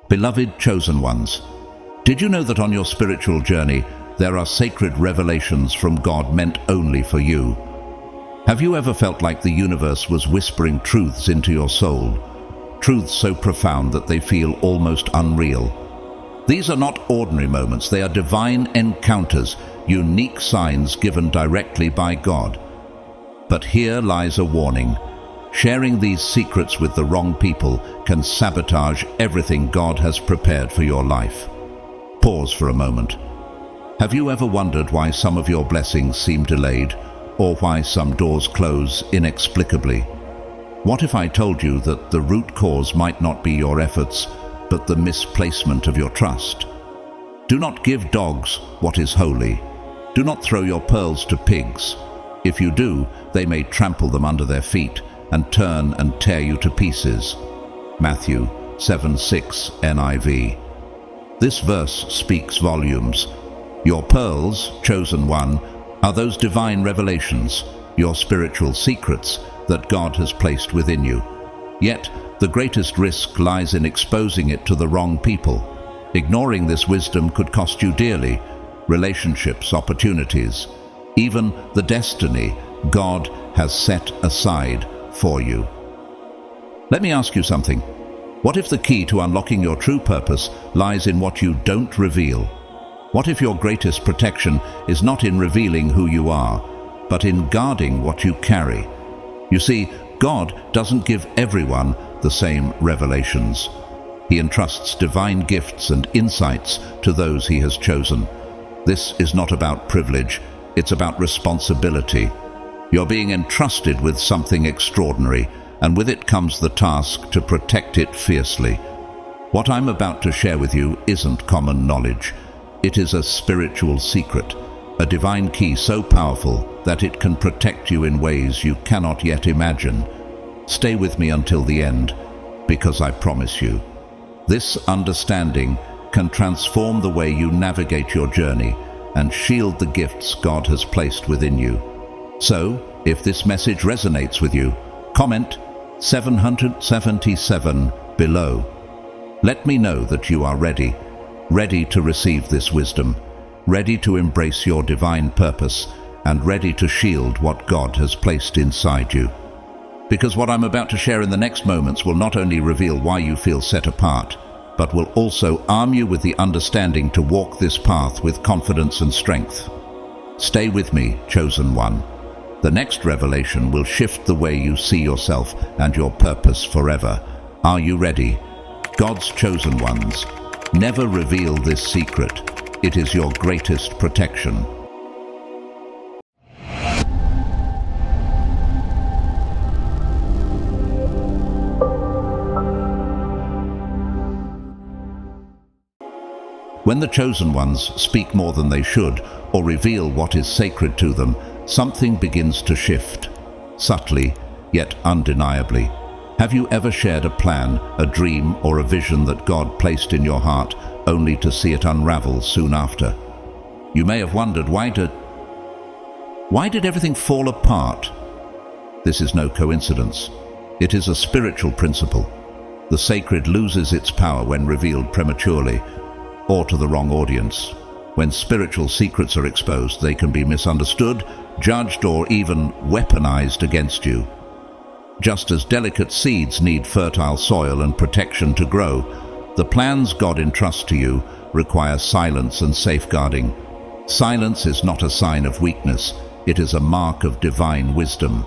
Beloved chosen ones, did you know that on your spiritual journey there are sacred revelations from God meant only for you? Have you ever felt like the universe was whispering truths into your soul? Truths so profound that they feel almost unreal. These are not ordinary moments, they are divine encounters, unique signs given directly by God. But here lies a warning. Sharing these secrets with the wrong people can sabotage everything God has prepared for your life. Pause for a moment. Have you ever wondered why some of your blessings seem delayed, or why some doors close inexplicably? What if I told you that the root cause might not be your efforts, but the misplacement of your trust? Do not give dogs what is holy. Do not throw your pearls to pigs. If you do, they may trample them under their feet and turn and tear you to pieces. Matthew 7:6 NIV. This verse speaks volumes. Your pearls, chosen one, are those divine revelations, your spiritual secrets that God has placed within you. Yet, the greatest risk lies in exposing it to the wrong people. Ignoring this wisdom could cost you dearly: relationships, opportunities, even the destiny God has set aside for you. Let me ask you something. What if the key to unlocking your true purpose lies in what you don't reveal? What if your greatest protection is not in revealing who you are, but in guarding what you carry? You see, God doesn't give everyone the same revelations. He entrusts divine gifts and insights to those He has chosen. This is not about privilege, it's about responsibility. You're being entrusted with something extraordinary, and with it comes the task to protect it fiercely. What I'm about to share with you isn't common knowledge. It is a spiritual secret, a divine key so powerful that it can protect you in ways you cannot yet imagine. Stay with me until the end, because I promise you, this understanding can transform the way you navigate your journey and shield the gifts God has placed within you. So, if this message resonates with you, comment 777 below. Let me know that you are ready to receive this wisdom, ready to embrace your divine purpose, and ready to shield what God has placed inside you. Because what I'm about to share in the next moments will not only reveal why you feel set apart, but will also arm you with the understanding to walk this path with confidence and strength. Stay with me, chosen one. The next revelation will shift the way you see yourself and your purpose forever. Are you ready? God's chosen ones, never reveal this secret. It is your greatest protection. When the chosen ones speak more than they should, or reveal what is sacred to them, something begins to shift, subtly yet undeniably. Have you ever shared a plan, a dream, or a vision that God placed in your heart, only to see it unravel soon after? You may have wondered, why did everything fall apart? This is no coincidence. It is a spiritual principle. The sacred loses its power when revealed prematurely, or to the wrong audience. When spiritual secrets are exposed, they can be misunderstood, judged, or even weaponized against you. Just as delicate seeds need fertile soil and protection to grow, the plans God entrusts to you require silence and safeguarding. Silence is not a sign of weakness, it is a mark of divine wisdom.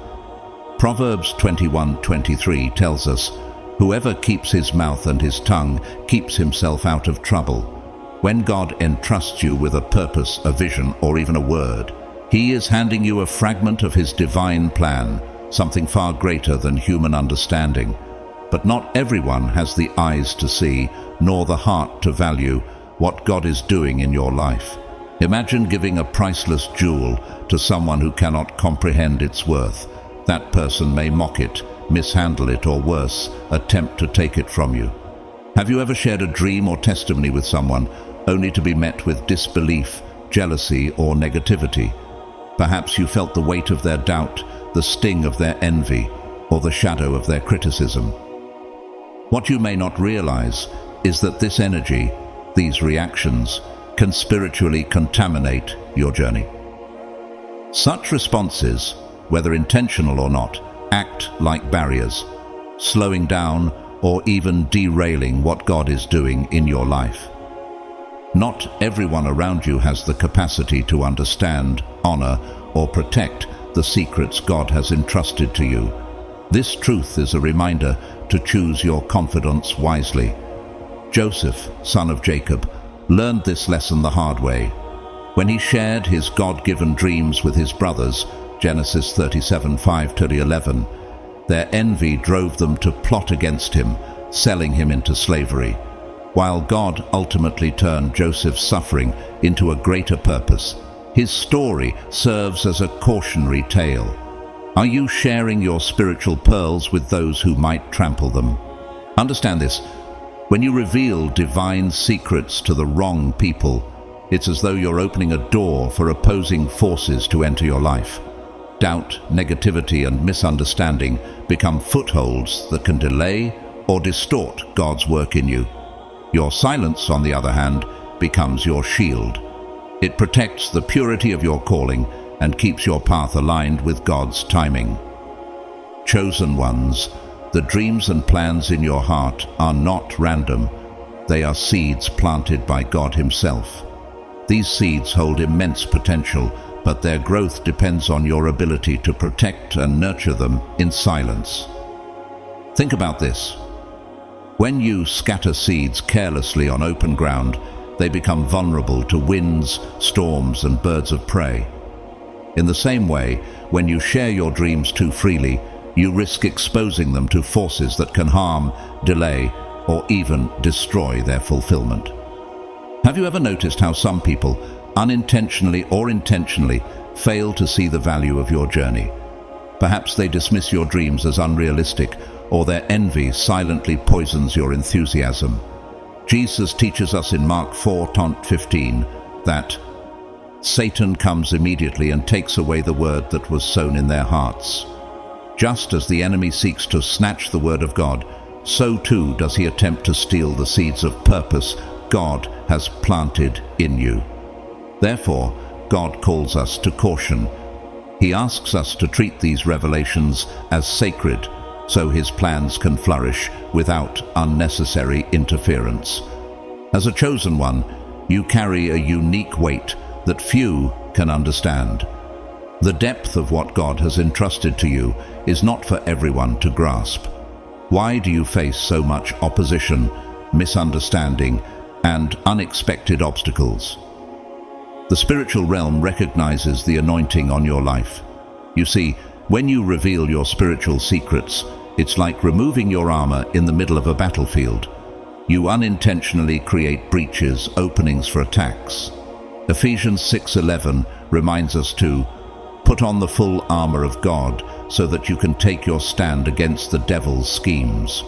Proverbs 21:23 tells us, "Whoever keeps his mouth and his tongue keeps himself out of trouble." When God entrusts you with a purpose, a vision, or even a word, He is handing you a fragment of His divine plan, something far greater than human understanding. But not everyone has the eyes to see, nor the heart to value what God is doing in your life. Imagine giving a priceless jewel to someone who cannot comprehend its worth. That person may mock it, mishandle it, or worse, attempt to take it from you. Have you ever shared a dream or testimony with someone only to be met with disbelief, jealousy, or negativity? Perhaps you felt the weight of their doubt, the sting of their envy, or the shadow of their criticism. What you may not realize is that this energy, these reactions, can spiritually contaminate your journey. Such responses, whether intentional or not, act like barriers, slowing down or even derailing what God is doing in your life. Not everyone around you has the capacity to understand, honor, or protect the secrets God has entrusted to you. This truth is a reminder to choose your confidence wisely. Joseph, son of Jacob, learned this lesson the hard way. When he shared his God-given dreams with his brothers, Genesis 37:5-11, their envy drove them to plot against him, selling him into slavery, while God ultimately turned Joseph's suffering into a greater purpose. His story serves as a cautionary tale. Are you sharing your spiritual pearls with those who might trample them? Understand this. When you reveal divine secrets to the wrong people, it's as though you're opening a door for opposing forces to enter your life. Doubt, negativity, and misunderstanding become footholds that can delay or distort God's work in you. Your silence, on the other hand, becomes your shield. It protects the purity of your calling and keeps your path aligned with God's timing. Chosen ones, the dreams and plans in your heart are not random. They are seeds planted by God Himself. These seeds hold immense potential, but their growth depends on your ability to protect and nurture them in silence. Think about this. When you scatter seeds carelessly on open ground, they become vulnerable to winds, storms, and birds of prey. In the same way, when you share your dreams too freely, you risk exposing them to forces that can harm, delay, or even destroy their fulfillment. Have you ever noticed how some people, unintentionally or intentionally, fail to see the value of your journey? Perhaps they dismiss your dreams as unrealistic, or their envy silently poisons your enthusiasm. Jesus teaches us in Mark 4:15 that Satan comes immediately and takes away the word that was sown in their hearts. Just as the enemy seeks to snatch the word of God, so too does he attempt to steal the seeds of purpose God has planted in you. Therefore, God calls us to caution. He asks us to treat these revelations as sacred, so His plans can flourish without unnecessary interference. As a chosen one, you carry a unique weight that few can understand. The depth of what God has entrusted to you is not for everyone to grasp. Why do you face so much opposition, misunderstanding, and unexpected obstacles? The spiritual realm recognizes the anointing on your life. You see, when you reveal your spiritual secrets, it's like removing your armor in the middle of a battlefield. You unintentionally create breaches, openings for attacks. Ephesians 6:11 reminds us to put on the full armor of God so that you can take your stand against the devil's schemes.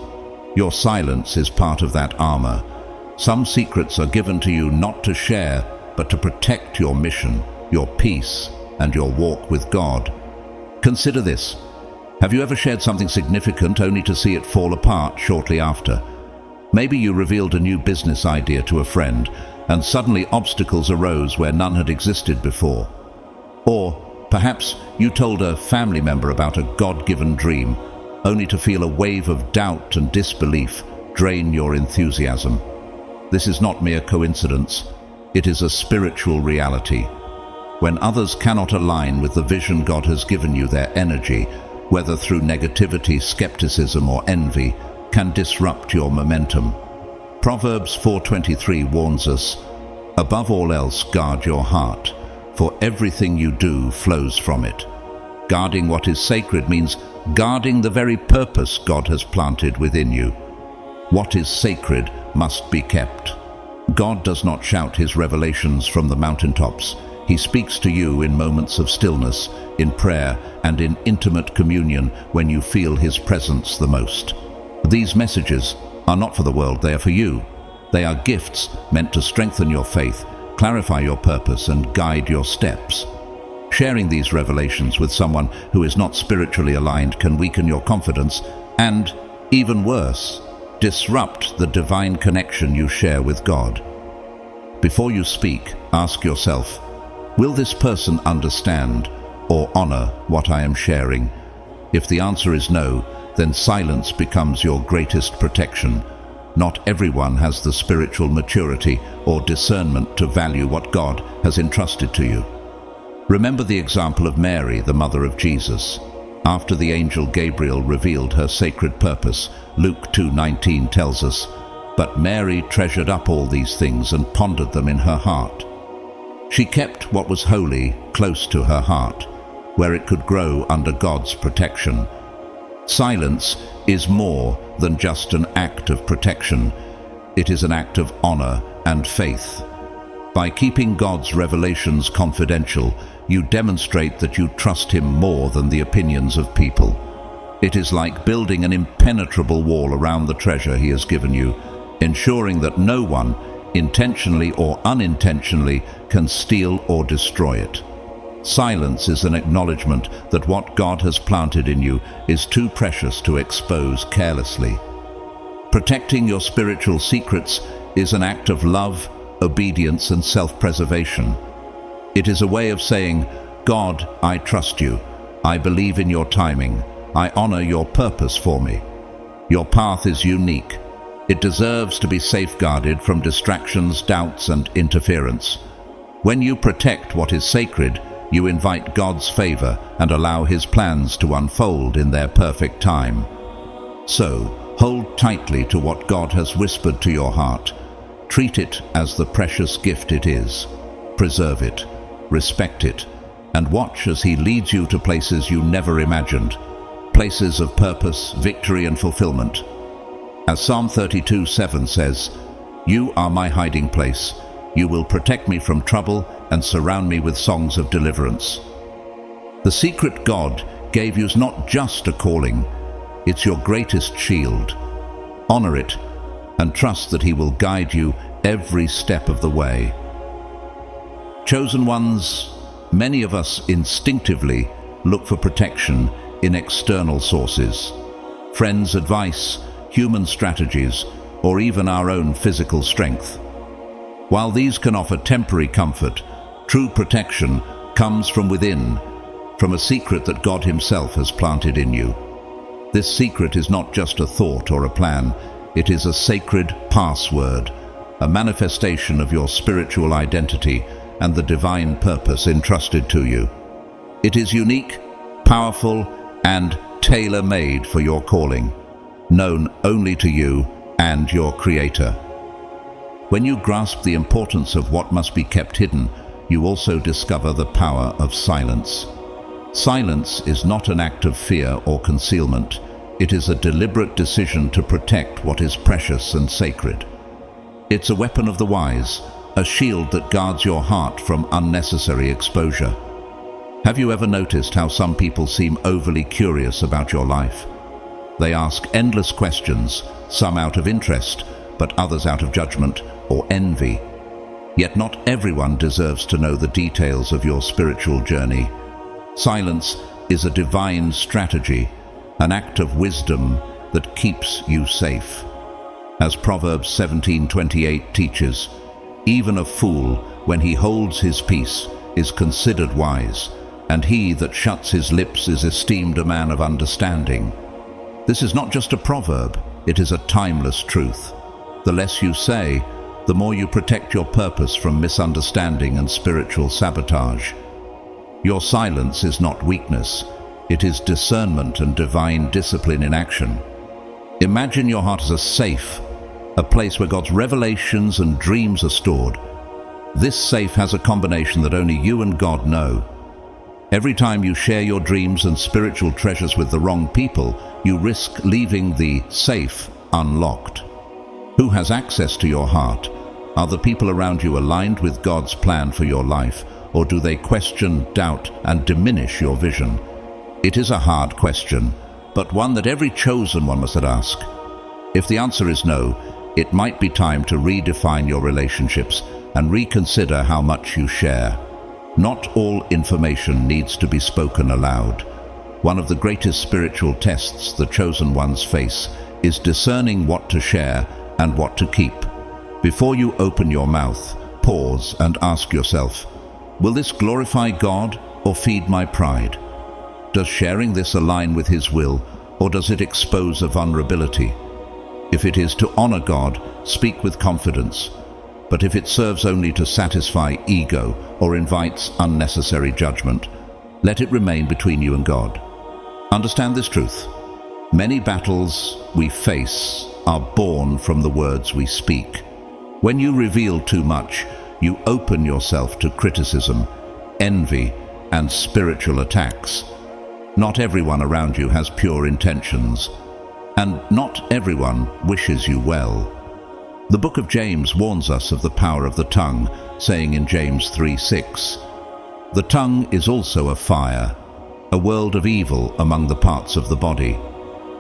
Your silence is part of that armor. Some secrets are given to you not to share, but to protect your mission, your peace, and your walk with God. Consider this. Have you ever shared something significant only to see it fall apart shortly after? Maybe you revealed a new business idea to a friend, and suddenly obstacles arose where none had existed before. Or perhaps you told a family member about a God-given dream, only to feel a wave of doubt and disbelief drain your enthusiasm. This is not mere coincidence. It is a spiritual reality. When others cannot align with the vision God has given you, their energy, whether through negativity, skepticism, or envy, can disrupt your momentum. Proverbs 4:23 warns us, "Above all else, guard your heart, for everything you do flows from it." Guarding what is sacred means guarding the very purpose God has planted within you. What is sacred must be kept. God does not shout His revelations from the mountaintops. He speaks to you in moments of stillness, in prayer, and in intimate communion when you feel His presence the most. These messages are not for the world, they are for you. They are gifts meant to strengthen your faith, clarify your purpose, and guide your steps. Sharing these revelations with someone who is not spiritually aligned can weaken your confidence and, even worse, disrupt the divine connection you share with God. Before you speak, ask yourself, will this person understand or honor what I am sharing? If the answer is no, then silence becomes your greatest protection. Not everyone has the spiritual maturity or discernment to value what God has entrusted to you. Remember the example of Mary, the mother of Jesus. After the angel Gabriel revealed her sacred purpose, Luke 2:19 tells us, "But Mary treasured up all these things and pondered them in her heart." She kept what was holy close to her heart, where it could grow under God's protection. Silence is more than just an act of protection. It is an act of honor and faith. By keeping God's revelations confidential, you demonstrate that you trust Him more than the opinions of people. It is like building an impenetrable wall around the treasure He has given you, ensuring that no one, intentionally or unintentionally, can steal or destroy it. Silence is an acknowledgement that what God has planted in you is too precious to expose carelessly. Protecting your spiritual secrets is an act of love, obedience, and self-preservation. It is a way of saying, God, I trust you. I believe in your timing. I honor your purpose for me. Your path is unique. It deserves to be safeguarded from distractions, doubts, and interference. When you protect what is sacred, you invite God's favor and allow His plans to unfold in their perfect time. So, hold tightly to what God has whispered to your heart. Treat it as the precious gift it is. Preserve it, respect it, and watch as He leads you to places you never imagined, places of purpose, victory, and fulfillment. As Psalm 32:7 says, "You are my hiding place. You will protect me from trouble and surround me with songs of deliverance." The secret God gave you is not just a calling, it's your greatest shield. Honor it and trust that He will guide you every step of the way. Chosen ones, many of us instinctively look for protection in external sources. Friends' advice, human strategies, or even our own physical strength. While these can offer temporary comfort, true protection comes from within, from a secret that God Himself has planted in you. This secret is not just a thought or a plan, it is a sacred password, a manifestation of your spiritual identity and the divine purpose entrusted to you. It is unique, powerful, and tailor-made for your calling, known only to you and your Creator. When you grasp the importance of what must be kept hidden, you also discover the power of silence. Silence is not an act of fear or concealment. It is a deliberate decision to protect what is precious and sacred. It's a weapon of the wise, a shield that guards your heart from unnecessary exposure. Have you ever noticed how some people seem overly curious about your life? They ask endless questions, some out of interest, but others out of judgment or envy. Yet not everyone deserves to know the details of your spiritual journey. Silence is a divine strategy, an act of wisdom that keeps you safe. As Proverbs 17:28 teaches, even a fool, when he holds his peace, is considered wise, and he that shuts his lips is esteemed a man of understanding. This is not just a proverb, it is a timeless truth. The less you say, the more you protect your purpose from misunderstanding and spiritual sabotage. Your silence is not weakness, it is discernment and divine discipline in action. Imagine your heart as a safe, a place where God's revelations and dreams are stored. This safe has a combination that only you and God know. Every time you share your dreams and spiritual treasures with the wrong people, you risk leaving the safe unlocked. Who has access to your heart? Are the people around you aligned with God's plan for your life, or do they question, doubt, and diminish your vision? It is a hard question, but one that every chosen one must ask. If the answer is no, it might be time to redefine your relationships and reconsider how much you share. Not all information needs to be spoken aloud. One of the greatest spiritual tests the chosen ones face is discerning what to share and what to keep. Before you open your mouth, pause and ask yourself, will this glorify God or feed my pride? Does sharing this align with His will, or does it expose a vulnerability? If it is to honor God, speak with confidence. But if it serves only to satisfy ego or invites unnecessary judgment, let it remain between you and God. Understand this truth. Many battles we face are born from the words we speak. When you reveal too much, you open yourself to criticism, envy, and spiritual attacks. Not everyone around you has pure intentions, and not everyone wishes you well. The book of James warns us of the power of the tongue, saying in James 3:6, "The tongue is also a fire, a world of evil among the parts of the body.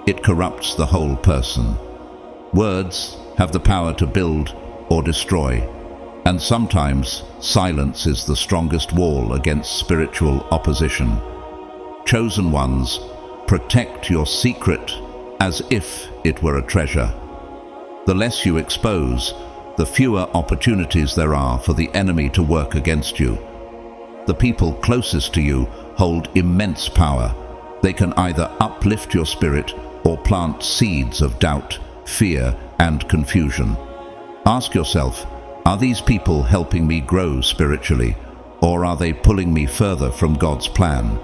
It corrupts the whole person." Words have the power to build or destroy, and sometimes silence is the strongest wall against spiritual opposition. Chosen ones, protect your secret as if it were a treasure. The less you expose, the fewer opportunities there are for the enemy to work against you. The people closest to you hold immense power. They can either uplift your spirit or plant seeds of doubt, fear, and confusion. Ask yourself, are these people helping me grow spiritually, or are they pulling me further from God's plan?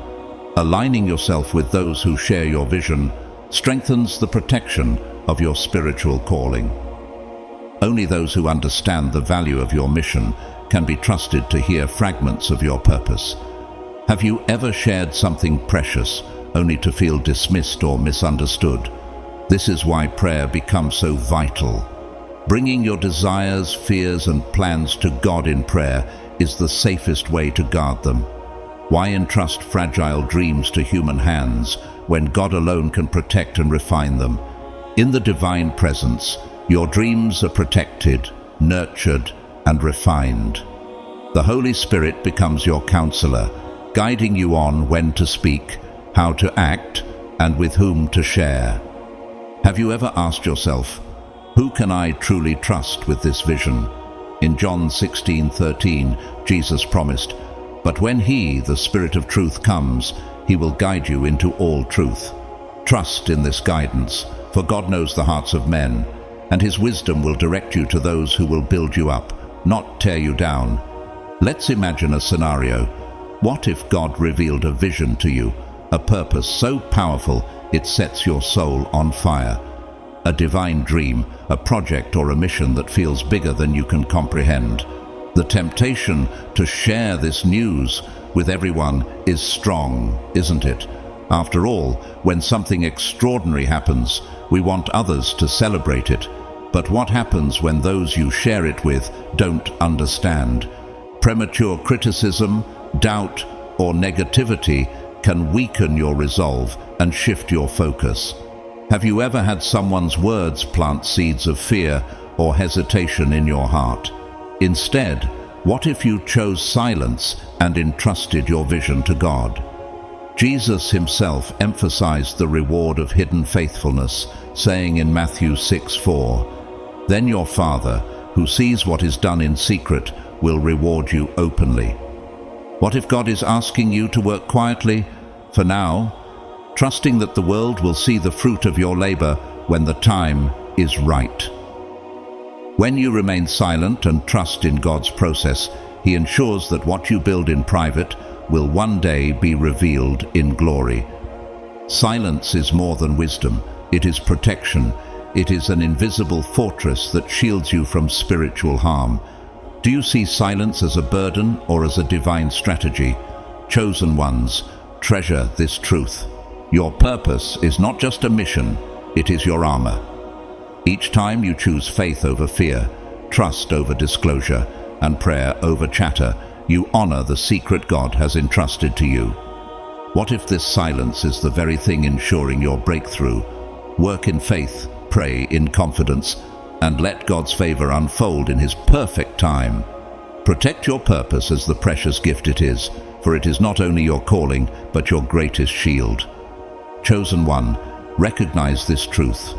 Aligning yourself with those who share your vision strengthens the protection of your spiritual calling. Only those who understand the value of your mission can be trusted to hear fragments of your purpose. Have you ever shared something precious only to feel dismissed or misunderstood? This is why prayer becomes so vital. Bringing your desires, fears, and plans to God in prayer is the safest way to guard them. Why entrust fragile dreams to human hands when God alone can protect and refine them? In the divine presence, your dreams are protected, nurtured, and refined. The Holy Spirit becomes your counselor, guiding you on when to speak, how to act, and with whom to share. Have you ever asked yourself, who can I truly trust with this vision? In John 16:13, Jesus promised, "But when He, the Spirit of truth, comes, He will guide you into all truth." Trust in this guidance, for God knows the hearts of men, and His wisdom will direct you to those who will build you up, not tear you down. Let's imagine a scenario. What if God revealed a vision to you, a purpose so powerful it sets your soul on fire? A divine dream, a project or a mission that feels bigger than you can comprehend. The temptation to share this news with everyone is strong, isn't it? After all, when something extraordinary happens, we want others to celebrate it. But what happens when those you share it with don't understand? Premature criticism, doubt, or negativity can weaken your resolve and shift your focus. Have you ever had someone's words plant seeds of fear or hesitation in your heart? Instead, what if you chose silence and entrusted your vision to God? Jesus Himself emphasized the reward of hidden faithfulness, saying in Matthew 6:4, "Then your Father, who sees what is done in secret, will reward you openly." What if God is asking you to work quietly for now, trusting that the world will see the fruit of your labor when the time is right? When you remain silent and trust in God's process, He ensures that what you build in private will one day be revealed in glory. Silence is more than wisdom. It is protection. It is an invisible fortress that shields you from spiritual harm. Do you see silence as a burden or as a divine strategy? Chosen ones, treasure this truth. Your purpose is not just a mission, it is your armor. Each time you choose faith over fear, trust over disclosure, and prayer over chatter, you honor the secret God has entrusted to you. What if this silence is the very thing ensuring your breakthrough? Work in faith, pray in confidence, and let God's favor unfold in His perfect time. Protect your purpose as the precious gift it is, for it is not only your calling, but your greatest shield. Chosen one, recognize this truth.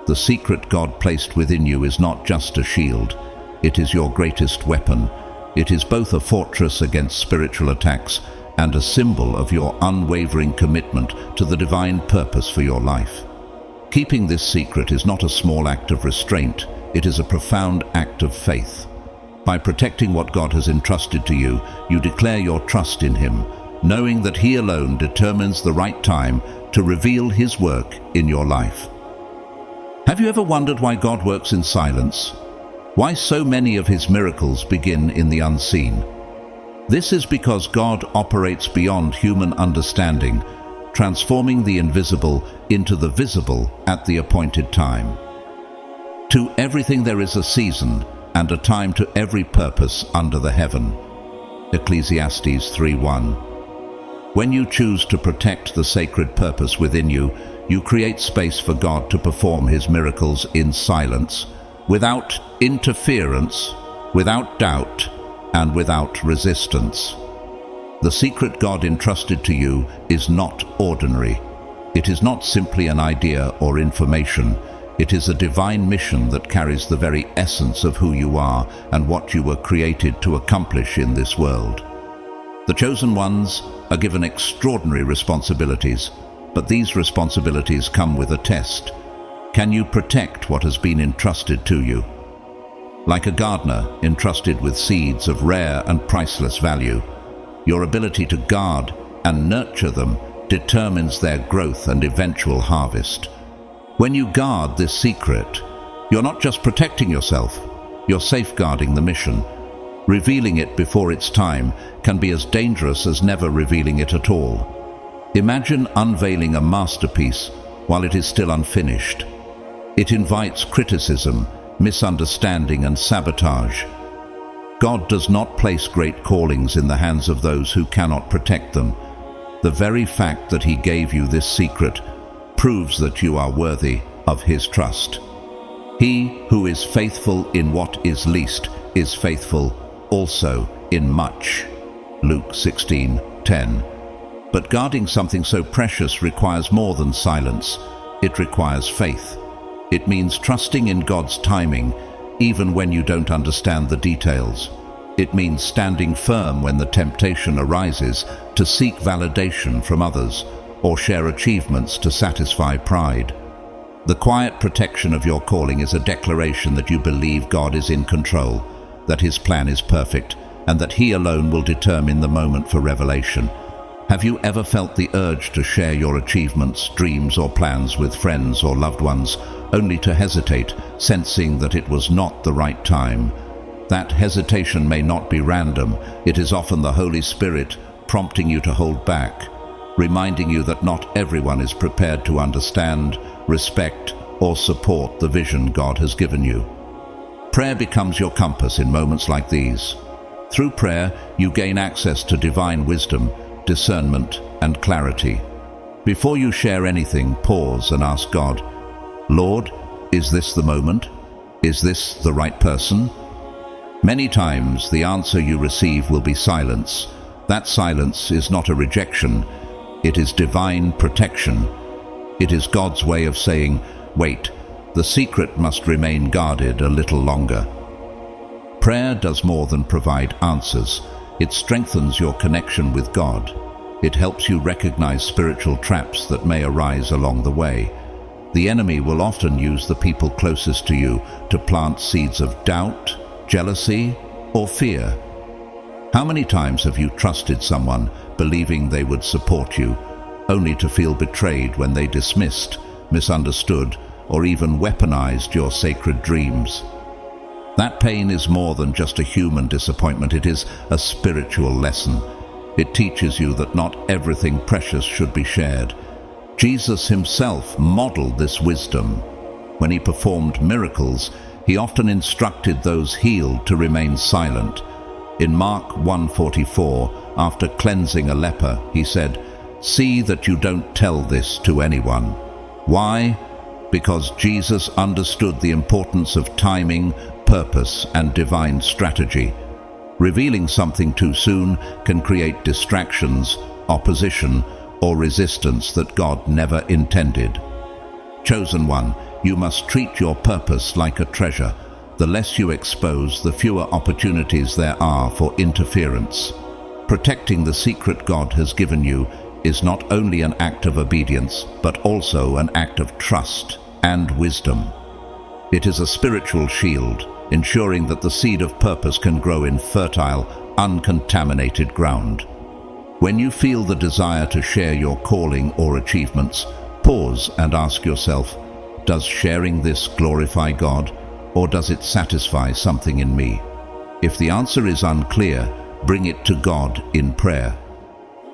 The secret God placed within you is not just a shield. It is your greatest weapon. It is both a fortress against spiritual attacks and a symbol of your unwavering commitment to the divine purpose for your life. Keeping this secret is not a small act of restraint. It is a profound act of faith. By protecting what God has entrusted to you, you declare your trust in Him, knowing that He alone determines the right time to reveal His work in your life. Have you ever wondered why God works in silence? Why so many of His miracles begin in the unseen? This is because God operates beyond human understanding, transforming the invisible into the visible at the appointed time. To everything there is a season, and a time to every purpose under the heaven. Ecclesiastes 3:1. When you choose to protect the sacred purpose within you, you create space for God to perform His miracles in silence, without interference, without doubt, and without resistance. The secret God entrusted to you is not ordinary. It is not simply an idea or information. It is a divine mission that carries the very essence of who you are and what you were created to accomplish in this world. The chosen ones are given extraordinary responsibilities, but these responsibilities come with a test. Can you protect what has been entrusted to you? Like a gardener entrusted with seeds of rare and priceless value, your ability to guard and nurture them determines their growth and eventual harvest. When you guard this secret, you're not just protecting yourself, you're safeguarding the mission. Revealing it before its time can be as dangerous as never revealing it at all. Imagine unveiling a masterpiece while it is still unfinished. It invites criticism, misunderstanding, and sabotage. God does not place great callings in the hands of those who cannot protect them. The very fact that He gave you this secret proves that you are worthy of His trust. He who is faithful in what is least is faithful also in much. Luke 16:10. But guarding something so precious requires more than silence. It requires faith. It means trusting in God's timing, even when you don't understand the details. It means standing firm when the temptation arises to seek validation from others or share achievements to satisfy pride. The quiet protection of your calling is a declaration that you believe God is in control, that His plan is perfect, and that He alone will determine the moment for revelation. Have you ever felt the urge to share your achievements, dreams, or plans with friends or loved ones, only to hesitate, sensing that it was not the right time? That hesitation may not be random. It is often the Holy Spirit prompting you to hold back, reminding you that not everyone is prepared to understand, respect, or support the vision God has given you. Prayer becomes your compass in moments like these. Through prayer, you gain access to divine wisdom, discernment, and clarity. Before you share anything, pause and ask God, Lord, is this the moment? Is this the right person? Many times, the answer you receive will be silence. That silence is not a rejection. It is divine protection. It is God's way of saying, wait, the secret must remain guarded a little longer. Prayer does more than provide answers. It strengthens your connection with God. It helps you recognize spiritual traps that may arise along the way. The enemy will often use the people closest to you to plant seeds of doubt, jealousy, or fear. How many times have you trusted someone, believing they would support you, only to feel betrayed when they dismissed, misunderstood, or even weaponized your sacred dreams? That pain is more than just a human disappointment. It is a spiritual lesson. It teaches you that not everything precious should be shared. Jesus Himself modeled this wisdom. When He performed miracles, He often instructed those healed to remain silent. In Mark 1:44, after cleansing a leper, He said, "See that you don't tell this to anyone." Why? Because Jesus understood the importance of timing, purpose, and divine strategy. Revealing something too soon can create distractions, opposition, or resistance that God never intended. Chosen one, You must treat your purpose like a treasure. The less you expose, the fewer opportunities there are for interference. Protecting the secret God has given you is not only an act of obedience, but also an act of trust and wisdom. It is a spiritual shield, ensuring that the seed of purpose can grow in fertile, uncontaminated ground. When you feel the desire to share your calling or achievements, pause and ask yourself, does sharing this glorify God, or does it satisfy something in me? If the answer is unclear, bring it to God in prayer.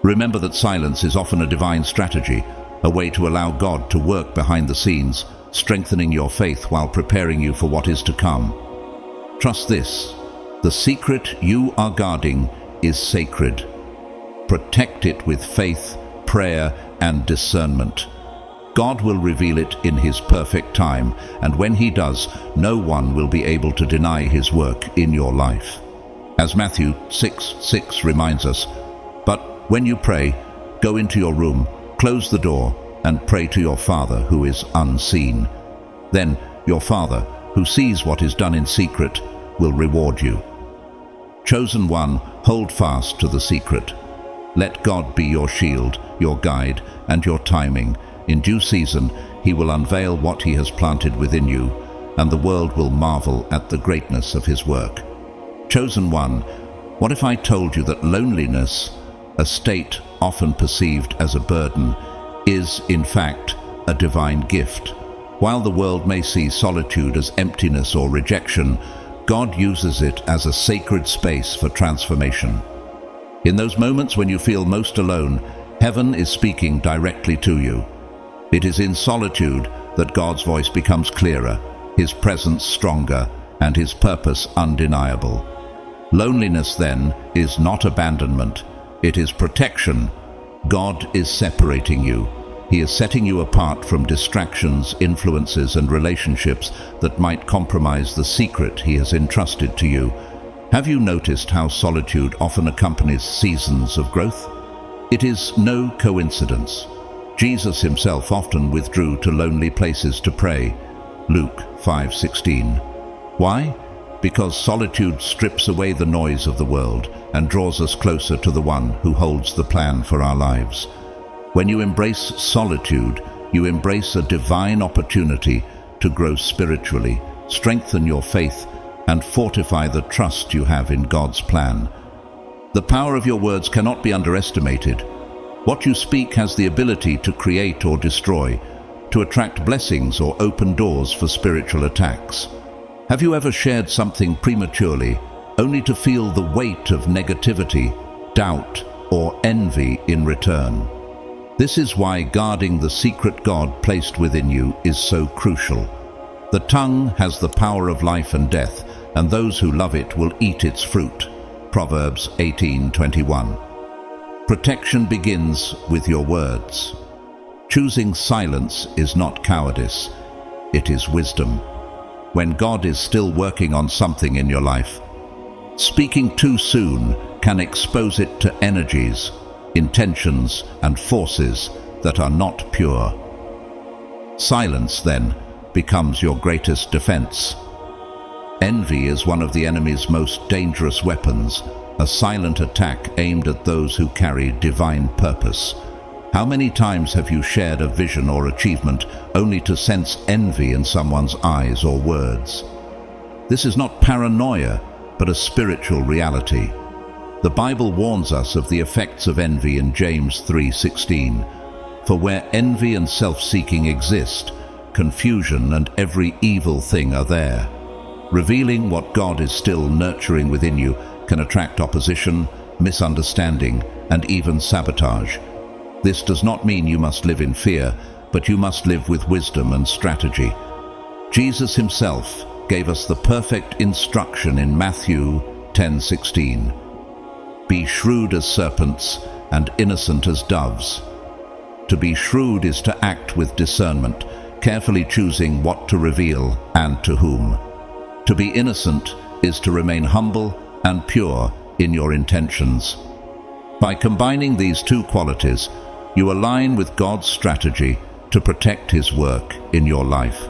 Remember that silence is often a divine strategy, a way to allow God to work behind the scenes, strengthening your faith while preparing you for what is to come. Trust this: the secret you are guarding is sacred. Protect it with faith, prayer, and discernment. God will reveal it in His perfect time, and when He does, no one will be able to deny His work in your life. As Matthew 6:6 reminds us, "But when you pray, go into your room, close the door, and pray to your Father who is unseen. Then your Father, who sees what is done in secret, will reward you." Chosen one, hold fast to the secret. Let God be your shield, your guide, and your timing. In due season, He will unveil what He has planted within you, and the world will marvel at the greatness of His work. Chosen one, what if I told you that loneliness, a state often perceived as a burden, is, in fact, a divine gift? While the world may see solitude as emptiness or rejection, God uses it as a sacred space for transformation. In those moments when you feel most alone, heaven is speaking directly to you. It is in solitude that God's voice becomes clearer, His presence stronger, and His purpose undeniable. Loneliness, then, is not abandonment. It is protection. God is separating you. He is setting you apart from distractions, influences, and relationships that might compromise the secret He has entrusted to you. Have you noticed how solitude often accompanies seasons of growth? It is no coincidence. Jesus Himself often withdrew to lonely places to pray. Luke 5:16. Why? Because solitude strips away the noise of the world and draws us closer to the one who holds the plan for our lives. When you embrace solitude, you embrace a divine opportunity to grow spiritually, strengthen your faith, and fortify the trust you have in God's plan. The power of your words cannot be underestimated. What you speak has the ability to create or destroy, to attract blessings or open doors for spiritual attacks. Have you ever shared something prematurely, only to feel the weight of negativity, doubt, or envy in return? This is why guarding the secret God placed within you is so crucial. The tongue has the power of life and death, and those who love it will eat its fruit. Proverbs 18:21. Protection begins with your words. Choosing silence is not cowardice, it is wisdom. When God is still working on something in your life, speaking too soon can expose it to energies, intentions, and forces that are not pure. Silence, then, becomes your greatest defense. Envy is one of the enemy's most dangerous weapons, a silent attack aimed at those who carry divine purpose. How many times have you shared a vision or achievement only to sense envy in someone's eyes or words? This is not paranoia, but a spiritual reality. The Bible warns us of the effects of envy in James 3:16. For where envy and self-seeking exist, confusion and every evil thing are there. Revealing what God is still nurturing within you can attract opposition, misunderstanding, and even sabotage. This does not mean you must live in fear, but you must live with wisdom and strategy. Jesus Himself gave us the perfect instruction in Matthew 10:16. Be shrewd as serpents and innocent as doves. To be shrewd is to act with discernment, carefully choosing what to reveal and to whom. To be innocent is to remain humble and pure in your intentions. By combining these two qualities, you align with God's strategy to protect His work in your life.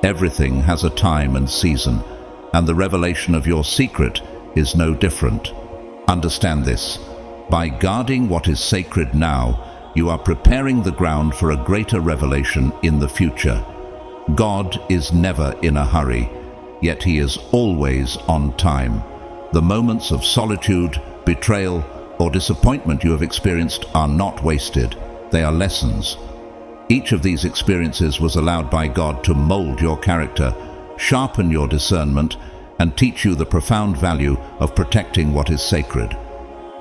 Everything has a time and season, and the revelation of your secret is no different. Understand this. By guarding what is sacred now, you are preparing the ground for a greater revelation in the future. God is never in a hurry, yet He is always on time. The moments of solitude, betrayal, or disappointment you have experienced are not wasted. They are lessons. Each of these experiences was allowed by God to mold your character, sharpen your discernment, and teach you the profound value of protecting what is sacred.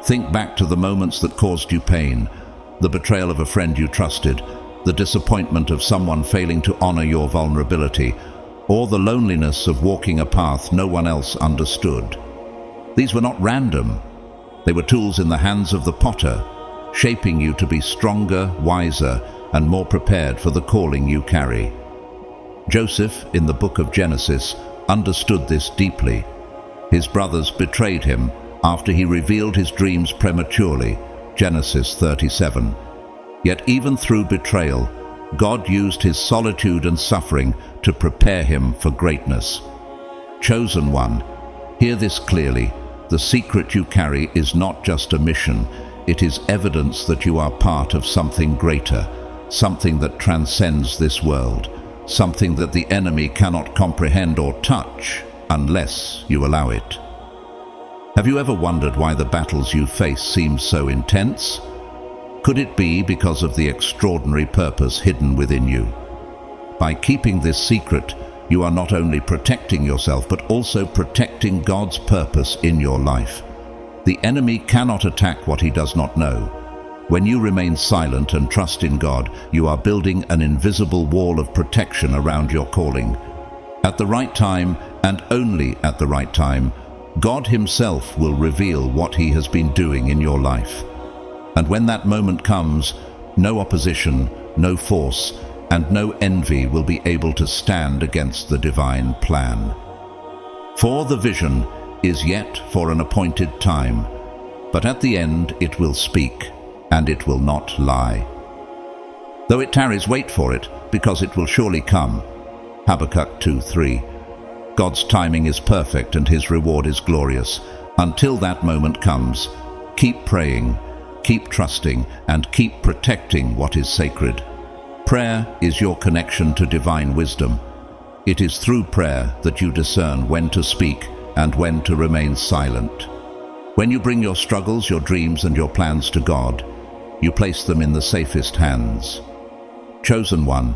Think back to the moments that caused you pain, the betrayal of a friend you trusted, the disappointment of someone failing to honor your vulnerability, or the loneliness of walking a path no one else understood. These were not random. They were tools in the hands of the potter, shaping you to be stronger, wiser, and more prepared for the calling you carry. Joseph, in the book of Genesis, understood this deeply. His brothers betrayed him after he revealed his dreams prematurely, Genesis 37. Yet even through betrayal, God used his solitude and suffering to prepare him for greatness. Chosen one, hear this clearly. The secret you carry is not just a mission, it is evidence that you are part of something greater, something that transcends this world, something that the enemy cannot comprehend or touch unless you allow it. Have you ever wondered why the battles you face seem so intense? Could it be because of the extraordinary purpose hidden within you? By keeping this secret, you are not only protecting yourself, but also protecting God's purpose in your life. The enemy cannot attack what he does not know. When you remain silent and trust in God, you are building an invisible wall of protection around your calling. At the right time, and only at the right time, God Himself will reveal what He has been doing in your life. And when that moment comes, no opposition, no force, and no envy will be able to stand against the divine plan. For the vision is yet for an appointed time, but at the end it will speak, and it will not lie. Though it tarries, wait for it, because it will surely come. Habakkuk 2:3. God's timing is perfect and His reward is glorious. Until that moment comes, keep praying, keep trusting, and keep protecting what is sacred. Prayer is your connection to divine wisdom. It is through prayer that you discern when to speak and when to remain silent. When you bring your struggles, your dreams, and your plans to God, you place them in the safest hands. Chosen one,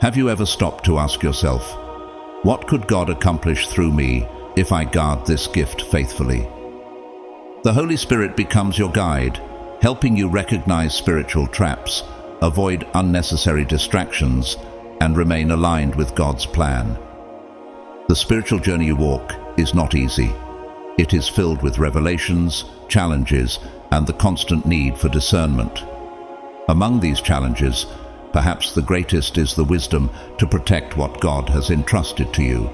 have you ever stopped to ask yourself, what could God accomplish through me if I guard this gift faithfully? The Holy Spirit becomes your guide, helping you recognize spiritual traps, avoid unnecessary distractions, and remain aligned with God's plan. The spiritual journey you walk is not easy. It is filled with revelations, challenges, and the constant need for discernment. Among these challenges, perhaps the greatest is the wisdom to protect what God has entrusted to you.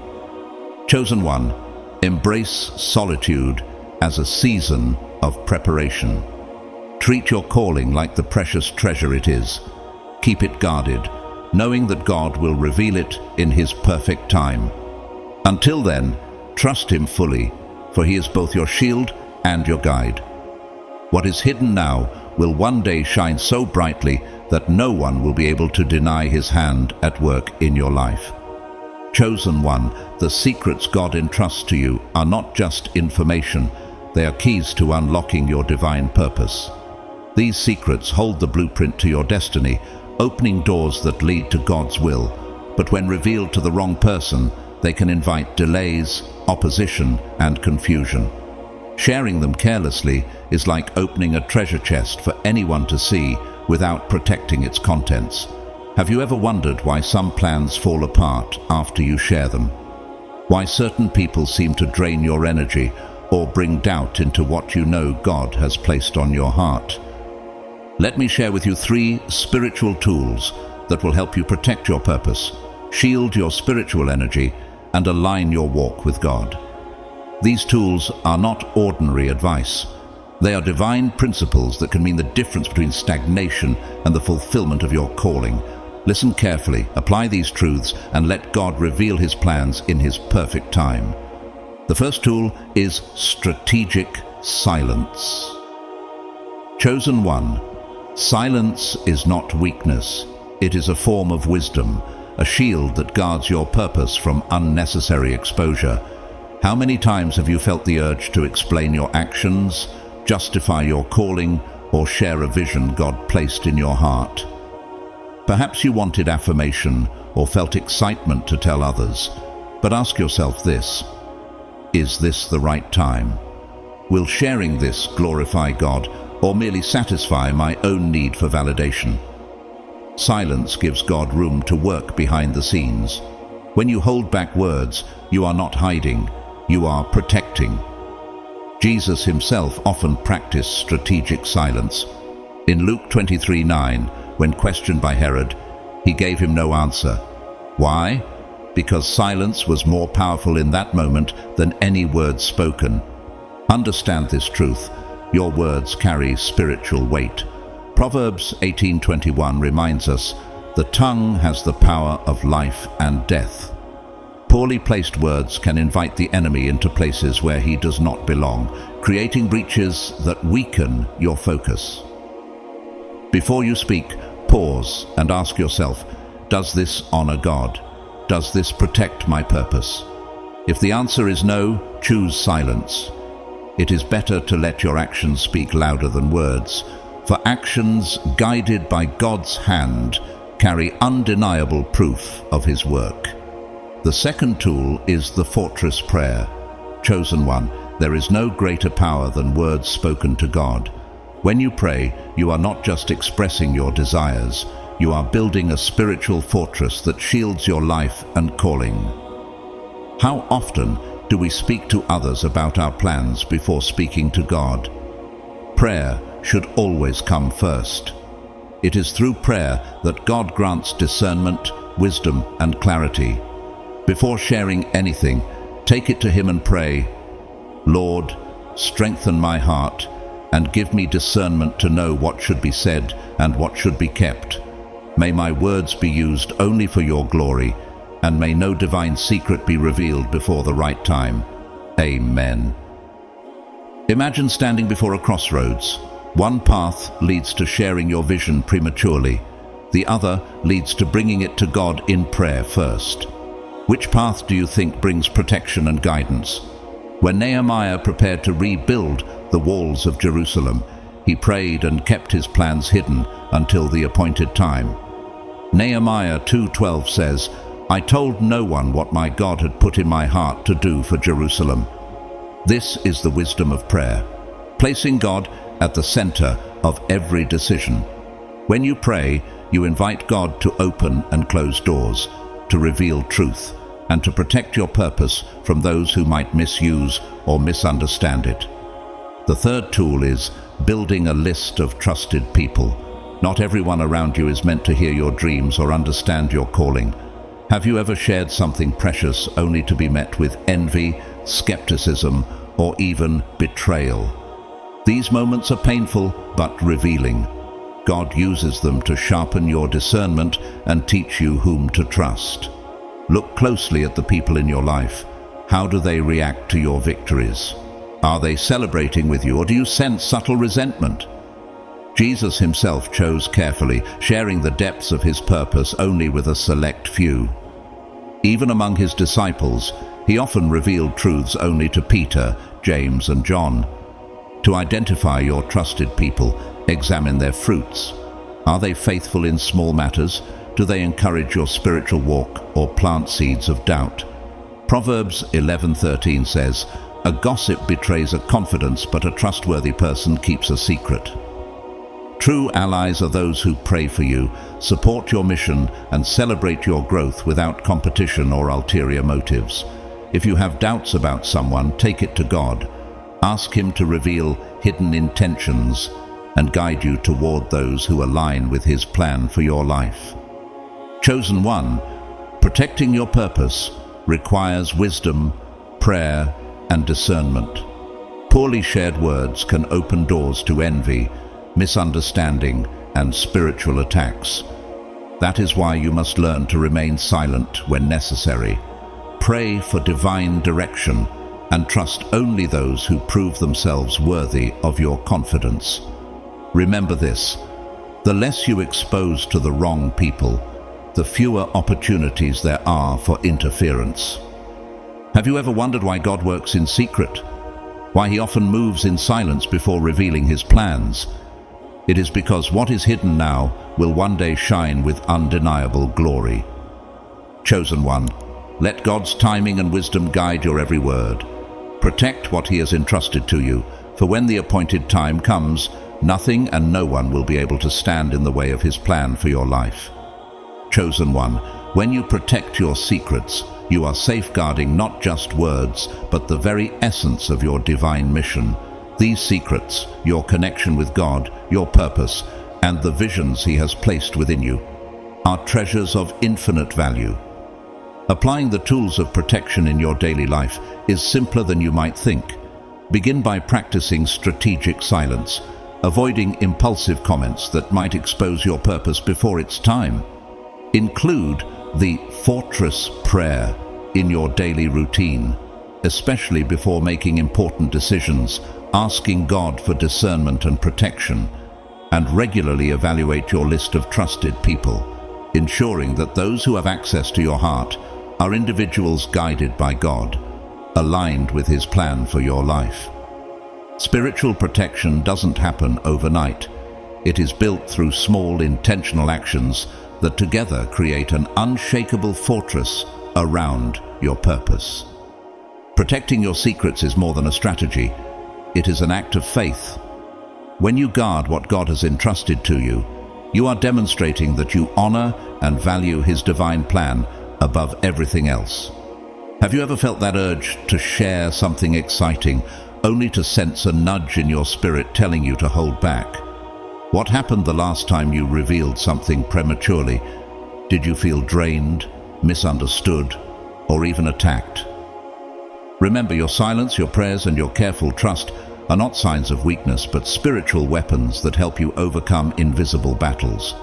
Chosen one, embrace solitude as a season of preparation. Treat your calling like the precious treasure it is. Keep it guarded, knowing that God will reveal it in His perfect time. Until then, trust Him fully, for He is both your shield and your guide. What is hidden now will one day shine so brightly that no one will be able to deny His hand at work in your life. Chosen one, the secrets God entrusts to you are not just information, they are keys to unlocking your divine purpose. These secrets hold the blueprint to your destiny, opening doors that lead to God's will, but when revealed to the wrong person, they can invite delays, opposition, and confusion. Sharing them carelessly is like opening a treasure chest for anyone to see without protecting its contents. Have you ever wondered why some plans fall apart after you share them? Why certain people seem to drain your energy or bring doubt into what you know God has placed on your heart? Let me share with you 3 spiritual tools that will help you protect your purpose, shield your spiritual energy, and align your walk with God. These tools are not ordinary advice. They are divine principles that can mean the difference between stagnation and the fulfillment of your calling. Listen carefully, apply these truths, and let God reveal his plans in his perfect time. The first tool is strategic silence. Chosen one. Silence is not weakness. It is a form of wisdom, a shield that guards your purpose from unnecessary exposure. How many times have you felt the urge to explain your actions, justify your calling, or share a vision God placed in your heart? Perhaps you wanted affirmation or felt excitement to tell others, but ask yourself this: is this the right time? Will sharing this glorify God or merely satisfy my own need for validation? Silence gives God room to work behind the scenes. When you hold back words, you are not hiding, you are protecting. Jesus himself often practiced strategic silence. In Luke 23:9, when questioned by Herod, he gave him no answer. Why? Because silence was more powerful in that moment than any words spoken. Understand this truth: your words carry spiritual weight. Proverbs 18:21 reminds us, "The tongue has the power of life and death." Poorly placed words can invite the enemy into places where he does not belong, creating breaches that weaken your focus. Before you speak, pause and ask yourself, does this honor God? Does this protect my purpose? If the answer is no, choose silence. It is better to let your actions speak louder than words, for actions guided by God's hand carry undeniable proof of his work. The second tool is the fortress prayer. Chosen one, there is no greater power than words spoken to God. When you pray, you are not just expressing your desires, you are building a spiritual fortress that shields your life and calling. How often do we speak to others about our plans before speaking to God? Prayer should always come first. It is through prayer that God grants discernment, wisdom, and clarity. Before sharing anything, take it to him and pray, "Lord, strengthen my heart and give me discernment to know what should be said and what should be kept. May my words be used only for your glory, and may no divine secret be revealed before the right time. Amen." Imagine standing before a crossroads. One path leads to sharing your vision prematurely. The other leads to bringing it to God in prayer first. Which path do you think brings protection and guidance? When Nehemiah prepared to rebuild the walls of Jerusalem, he prayed and kept his plans hidden until the appointed time. Nehemiah 2:12 says, "I told no one what my God had put in my heart to do for Jerusalem." This is the wisdom of prayer, placing God at the center of every decision. When you pray, you invite God to open and close doors, to reveal truth, and to protect your purpose from those who might misuse or misunderstand it. The third tool is building a list of trusted people. Not everyone around you is meant to hear your dreams or understand your calling. Have you ever shared something precious only to be met with envy, skepticism, or even betrayal? These moments are painful but revealing. God uses them to sharpen your discernment and teach you whom to trust. Look closely at the people in your life. How do they react to your victories? Are they celebrating with you, or do you sense subtle resentment? Jesus himself chose carefully, sharing the depths of his purpose only with a select few. Even among his disciples, he often revealed truths only to Peter, James, and John. To identify your trusted people, examine their fruits. Are they faithful in small matters? Do they encourage your spiritual walk or plant seeds of doubt? Proverbs 11:13 says, "A gossip betrays a confidence, but a trustworthy person keeps a secret." True allies are those who pray for you, support your mission, and celebrate your growth without competition or ulterior motives. If you have doubts about someone, take it to God. Ask him to reveal hidden intentions and guide you toward those who align with his plan for your life. Chosen one, protecting your purpose requires wisdom, prayer, and discernment. Poorly shared words can open doors to envy, misunderstanding, and spiritual attacks. That is why you must learn to remain silent when necessary. Pray for divine direction and trust only those who prove themselves worthy of your confidence. Remember this: the less you expose to the wrong people, the fewer opportunities there are for interference. Have you ever wondered why God works in secret? Why he often moves in silence before revealing his plans? It is because what is hidden now will one day shine with undeniable glory. Chosen one, let God's timing and wisdom guide your every word. Protect what he has entrusted to you, for when the appointed time comes, nothing and no one will be able to stand in the way of his plan for your life. Chosen one, when you protect your secrets, you are safeguarding not just words, but the very essence of your divine mission. These secrets, your connection with God, your purpose, and the visions he has placed within you, are treasures of infinite value. Applying the tools of protection in your daily life is simpler than you might think. Begin by practicing strategic silence, avoiding impulsive comments that might expose your purpose before its time. Include the fortress prayer in your daily routine, especially before making important decisions, asking God for discernment and protection, and regularly evaluate your list of trusted people, ensuring that those who have access to your heart are individuals guided by God, aligned with his plan for your life. Spiritual protection doesn't happen overnight. It is built through small, intentional actions that together create an unshakable fortress around your purpose. Protecting your secrets is more than a strategy. It is an act of faith. When you guard what God has entrusted to you, you are demonstrating that you honor and value his divine plan above everything else. Have you ever felt that urge to share something exciting, only to sense a nudge in your spirit telling you to hold back? What happened the last time you revealed something prematurely? Did you feel drained, misunderstood, or even attacked? Remember, your silence, your prayers, and your careful trust are not signs of weakness, but spiritual weapons that help you overcome invisible battles.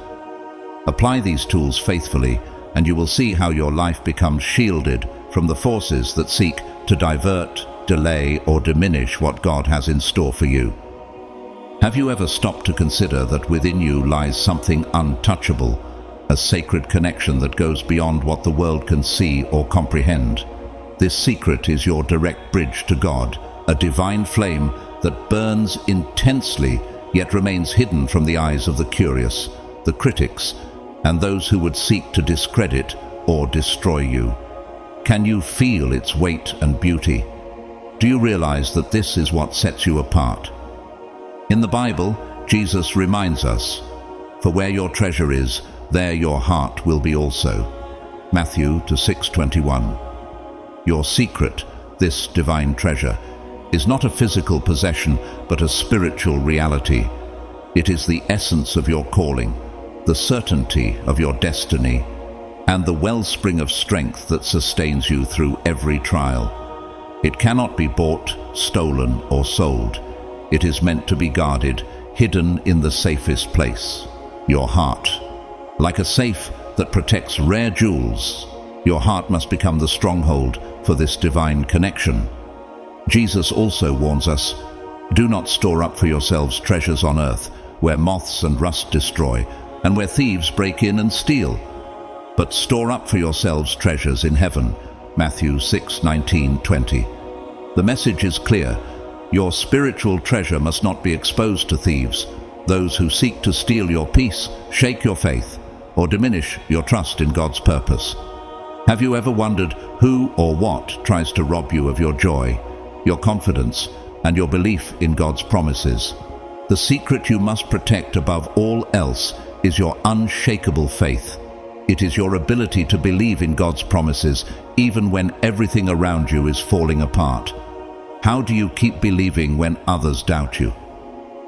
Apply these tools faithfully, and you will see how your life becomes shielded from the forces that seek to divert, delay, or diminish what God has in store for you. Have you ever stopped to consider that within you lies something untouchable, a sacred connection that goes beyond what the world can see or comprehend? This secret is your direct bridge to God, a divine flame that burns intensely yet remains hidden from the eyes of the curious, the critics, and those who would seek to discredit or destroy you. Can you feel its weight and beauty? Do you realize that this is what sets you apart? In the Bible, Jesus reminds us, "For where your treasure is, there your heart will be also." Matthew 6:21. Your secret, this divine treasure, is not a physical possession, but a spiritual reality. It is the essence of your calling, the certainty of your destiny, and the wellspring of strength that sustains you through every trial. It cannot be bought, stolen, or sold. It is meant to be guarded, hidden in the safest place, your heart. Like a safe that protects rare jewels, your heart must become the stronghold for this divine connection. Jesus also warns us, "Do not store up for yourselves treasures on earth, where moths and rust destroy, and where thieves break in and steal. But store up for yourselves treasures in heaven." Matthew 6:19-20. The message is clear. Your spiritual treasure must not be exposed to thieves, those who seek to steal your peace, shake your faith, or diminish your trust in God's purpose. Have you ever wondered who or what tries to rob you of your joy, your confidence, and your belief in God's promises? The secret you must protect above all else is your unshakable faith. It is your ability to believe in God's promises even when everything around you is falling apart. How do you keep believing when others doubt you?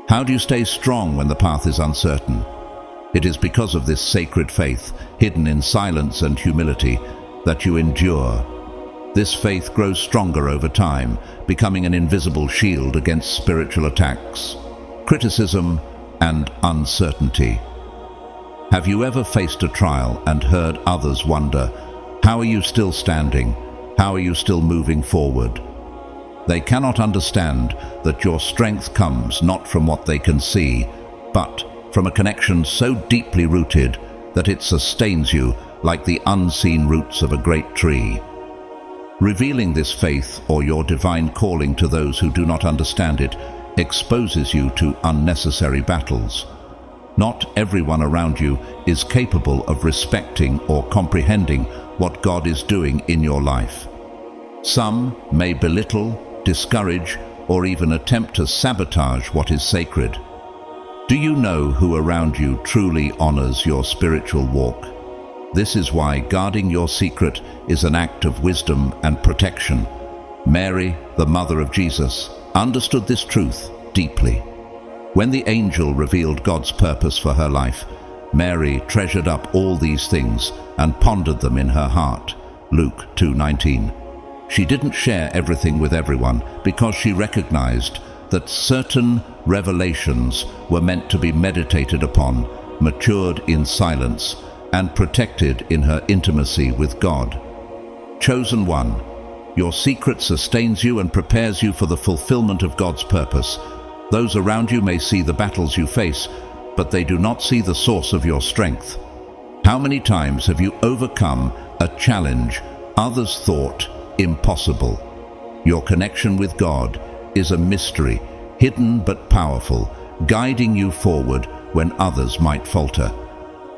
How do you stay strong when the path is uncertain? It is because of this sacred faith, hidden in silence and humility, that you endure. This faith grows stronger over time, becoming an invisible shield against spiritual attacks, criticism, and uncertainty. Have you ever faced a trial and heard others wonder, how are you still standing? How are you still moving forward? They cannot understand that your strength comes not from what they can see, but from a connection so deeply rooted that it sustains you like the unseen roots of a great tree. Revealing this faith or your divine calling to those who do not understand it exposes you to unnecessary battles. Not everyone around you is capable of respecting or comprehending what God is doing in your life. Some may belittle, discourage, or even attempt to sabotage what is sacred. Do you know who around you truly honors your spiritual walk? This is why guarding your secret is an act of wisdom and protection. Mary, the mother of Jesus, understood this truth deeply. When the angel revealed God's purpose for her life, Mary treasured up all these things and pondered them in her heart. Luke 2:19. She didn't share everything with everyone because she recognized that certain revelations were meant to be meditated upon, matured in silence, and protected in her intimacy with God. Chosen one, your secret sustains you and prepares you for the fulfillment of God's purpose. Those around you may see the battles you face, but they do not see the source of your strength. How many times have you overcome a challenge others thought impossible? Your connection with God is a mystery, hidden but powerful, guiding you forward when others might falter.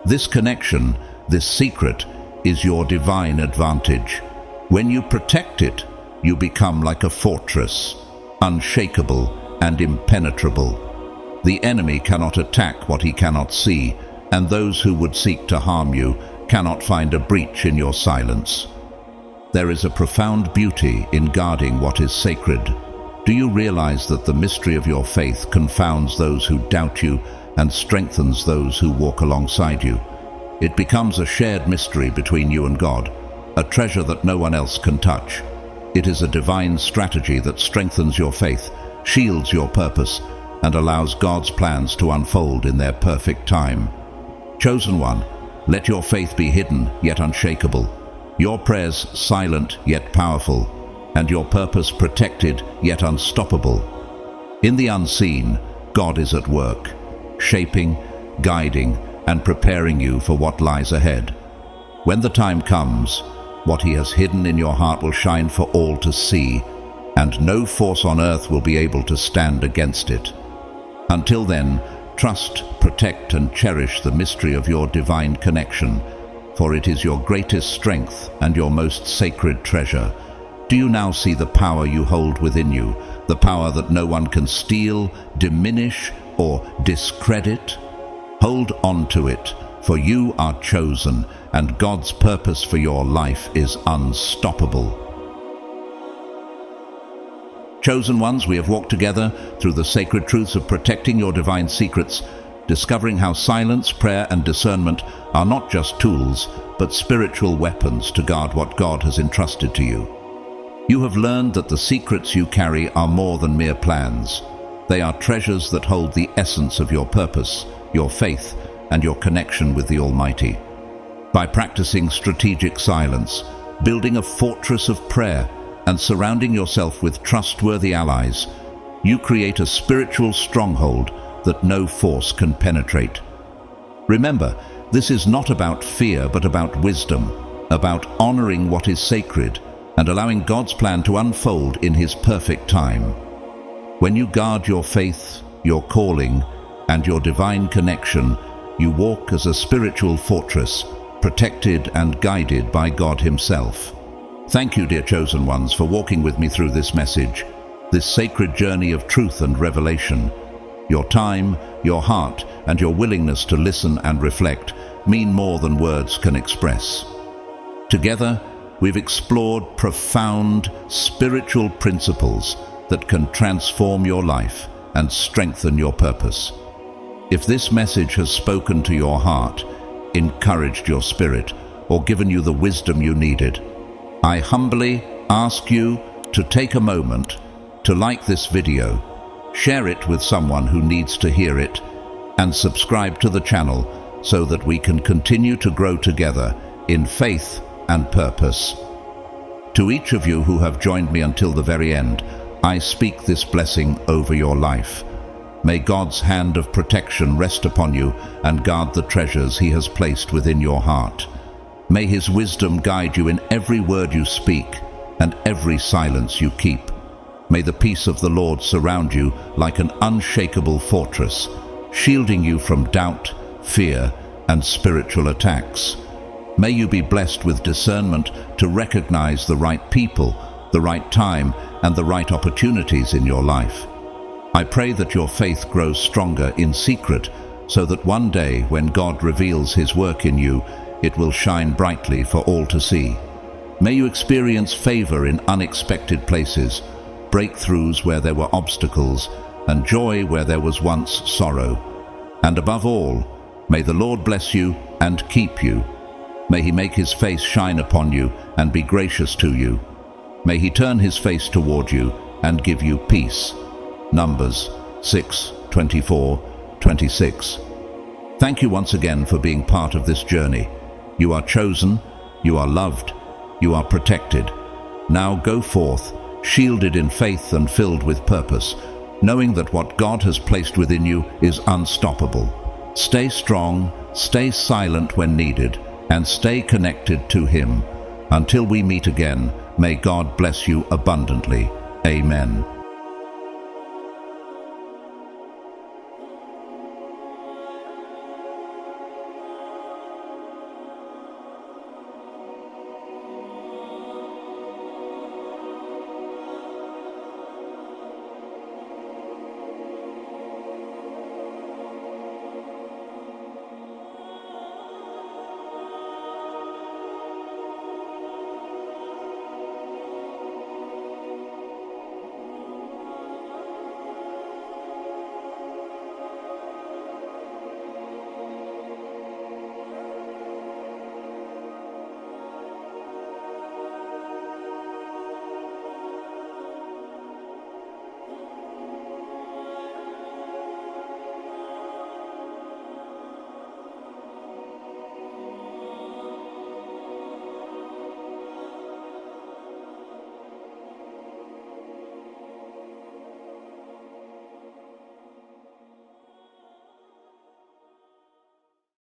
This connection, this secret, is your divine advantage. When you protect it, you become like a fortress, unshakable and impenetrable. The enemy cannot attack what he cannot see, and those who would seek to harm you cannot find a breach in your silence. There is a profound beauty in guarding what is sacred. Do you realize that the mystery of your faith confounds those who doubt you and strengthens those who walk alongside you? It becomes a shared mystery between you and God, a treasure that no one else can touch. It is a divine strategy that strengthens your faith, shields your purpose, and allows God's plans to unfold in their perfect time. Chosen one, let your faith be hidden yet unshakable, your prayers silent yet powerful, and your purpose protected yet unstoppable. In the unseen, God is at work, shaping, guiding, and preparing you for what lies ahead. When the time comes, what He has hidden in your heart will shine for all to see, and no force on earth will be able to stand against it. Until then, trust, protect, and cherish the mystery of your divine connection, for it is your greatest strength and your most sacred treasure. Do you now see the power you hold within you, the power that no one can steal, diminish, or discredit? Hold on to it, for you are chosen, and God's purpose for your life is unstoppable. Chosen ones, we have walked together through the sacred truths of protecting your divine secrets, discovering how silence, prayer, and discernment are not just tools, but spiritual weapons to guard what God has entrusted to you. You have learned that the secrets you carry are more than mere plans. They are treasures that hold the essence of your purpose, your faith, and your connection with the Almighty. By practicing strategic silence, building a fortress of prayer, and surrounding yourself with trustworthy allies, you create a spiritual stronghold that no force can penetrate. Remember, this is not about fear, but about wisdom, about honoring what is sacred and allowing God's plan to unfold in His perfect time. When you guard your faith, your calling, and your divine connection, you walk as a spiritual fortress, protected and guided by God Himself. Thank you, dear chosen ones, for walking with me through this message, this sacred journey of truth and revelation. Your time, your heart, and your willingness to listen and reflect mean more than words can express. Together, we've explored profound spiritual principles that can transform your life and strengthen your purpose. If this message has spoken to your heart, encouraged your spirit, or given you the wisdom you needed, I humbly ask you to take a moment to like this video, share it with someone who needs to hear it, and subscribe to the channel so that we can continue to grow together in faith and purpose. To each of you who have joined me until the very end, I speak this blessing over your life. May God's hand of protection rest upon you and guard the treasures He has placed within your heart. May His wisdom guide you in every word you speak and every silence you keep. May the peace of the Lord surround you like an unshakable fortress, shielding you from doubt, fear, and spiritual attacks. May you be blessed with discernment to recognize the right people, the right time, and the right opportunities in your life. I pray that your faith grows stronger in secret, so that one day when God reveals His work in you, it will shine brightly for all to see. May you experience favor in unexpected places, breakthroughs where there were obstacles, and joy where there was once sorrow. And above all, may the Lord bless you and keep you. May He make His face shine upon you and be gracious to you. May He turn His face toward you and give you peace. Numbers 6:24-26. Thank you once again for being part of this journey. You are chosen, you are loved, you are protected. Now go forth, shielded in faith and filled with purpose, knowing that what God has placed within you is unstoppable. Stay strong, stay silent when needed, and stay connected to Him. Until we meet again, may God bless you abundantly. Amen.